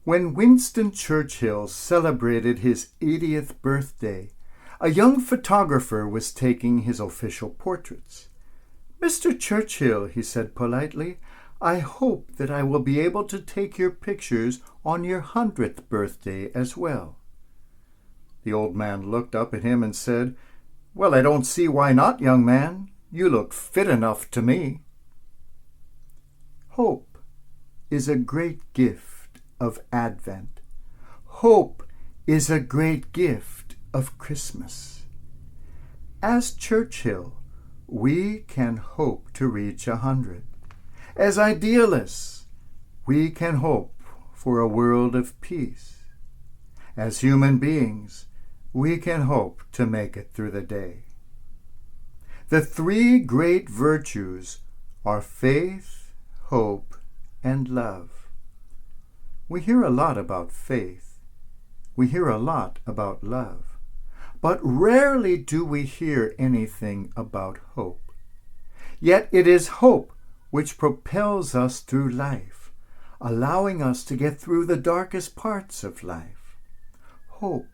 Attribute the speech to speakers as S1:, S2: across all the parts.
S1: When Winston Churchill celebrated his 80th birthday, a young photographer was taking his official portraits. "Mr. Churchill," he said politely, "I hope that I will be able to take your pictures on your 100th birthday as well." The old man looked up at him and said, "Well, I don't see why not, young man. You look fit enough to me." Hope is a great gift of Advent. Hope is a great gift of Christmas. As Churchill, we can hope to reach 100. As idealists, we can hope for a world of peace. As human beings, we can hope to make it through the day. The three great virtues are faith, hope, and love. We hear a lot about faith. We hear a lot about love. But rarely do we hear anything about hope. Yet it is hope which propels us through life, allowing us to get through the darkest parts of life. Hope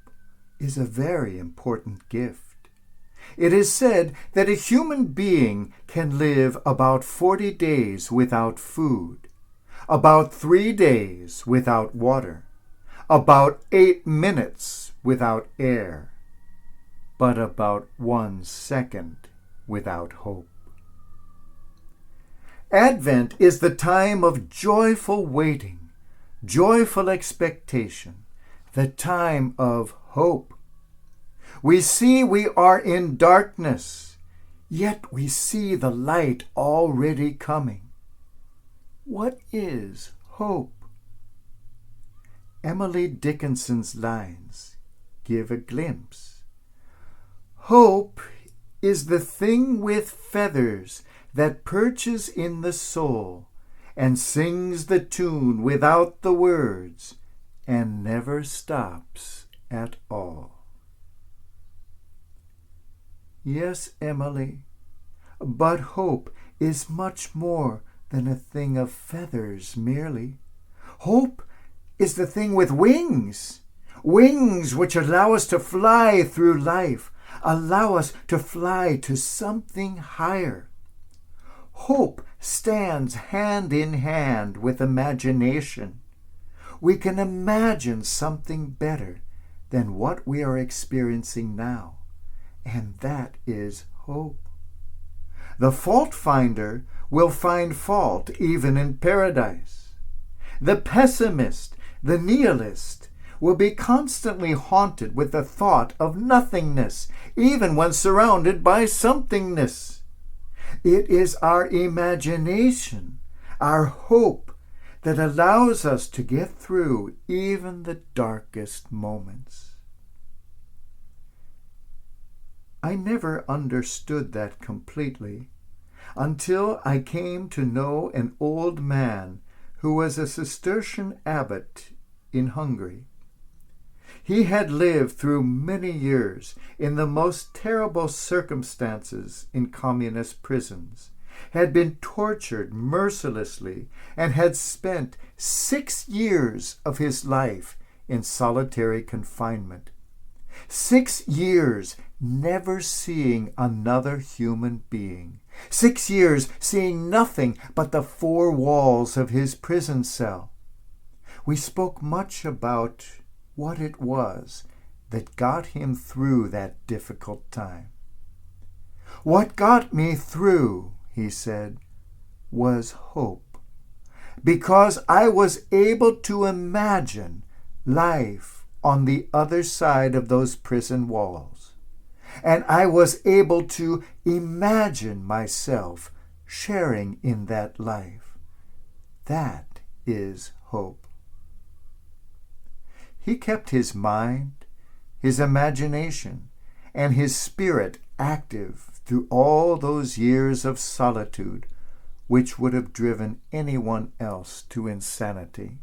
S1: is a very important gift. It is said that a human being can live about 40 days without food, about 3 days without water, about 8 minutes without air, but about 1 second without hope. Advent is the time of joyful waiting, joyful expectation, the time of hope. We see we are in darkness, yet we see the light already coming. What is hope? Emily Dickinson's lines give a glimpse. Hope is the thing with feathers that perches in the soul and sings the tune without the words and never stops at all. Yes, Emily, but hope is much more than a thing of feathers merely. Hope is the thing with wings, wings which allow us to fly through life, allow us to fly to something higher. Hope stands hand in hand with imagination. We can imagine something better than what we are experiencing now, and that is hope. The fault finder will find fault even in paradise. The pessimist, the nihilist, will be constantly haunted with the thought of nothingness, even when surrounded by somethingness. It is our imagination, our hope, that allows us to get through even the darkest moments. I never understood that completely until I came to know an old man who was a Cistercian abbot in Hungary. He had lived through many years in the most terrible circumstances in communist prisons, had been tortured mercilessly, and had spent 6 years of his life in solitary confinement. 6 years never seeing another human being. 6 years seeing nothing but the 4 walls of his prison cell. We spoke much about what it was that got him through that difficult time. "What got me through," he said, "was hope, because I was able to imagine life on the other side of those prison walls, and I was able to imagine myself sharing in that life. That is hope." He kept his mind, his imagination, and his spirit active through all those years of solitude which would have driven anyone else to insanity.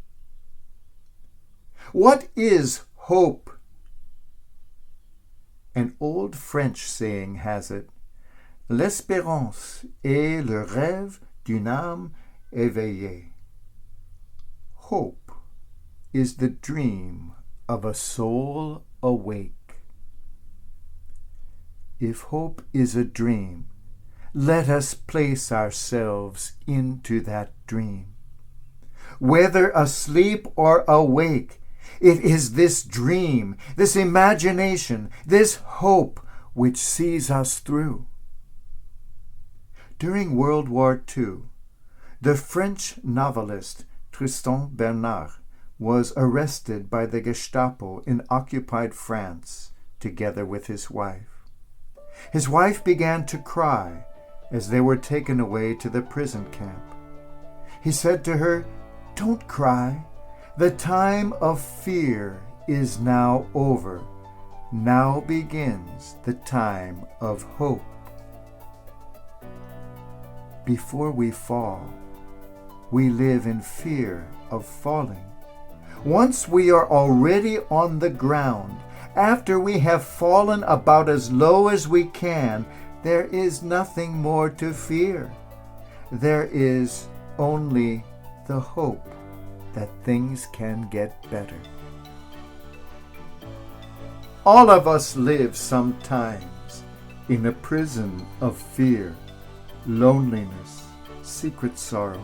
S1: What is hope? An old French saying has it, "L'espérance est le rêve d'une âme éveillée." Hope is the dream of a soul awake. If hope is a dream, let us place ourselves into that dream. Whether asleep or awake, it is this dream, this imagination, this hope which sees us through. During World War II, the French novelist Tristan Bernard was arrested by the Gestapo in occupied France together with his wife. His wife began to cry as they were taken away to the prison camp. He said to her, "Don't cry. The time of fear is now over. Now begins the time of hope." Before we fall, we live in fear of falling. Once we are already on the ground, after we have fallen about as low as we can, there is nothing more to fear. There is only the hope that things can get better. All of us live sometimes in a prison of fear, loneliness, secret sorrows.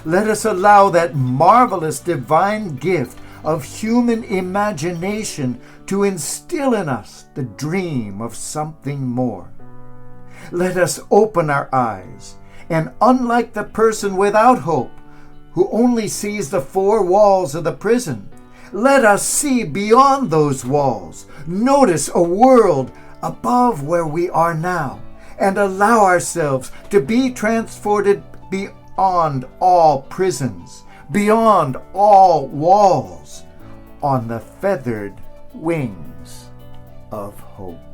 S1: Let us allow that marvelous divine gift of human imagination to instill in us the dream of something more. Let us open our eyes, and unlike the person without hope, who only sees the four walls of the prison, let us see beyond those walls, notice a world above where we are now, and allow ourselves to be transported beyond all prisons, beyond all walls, on the feathered wings of hope.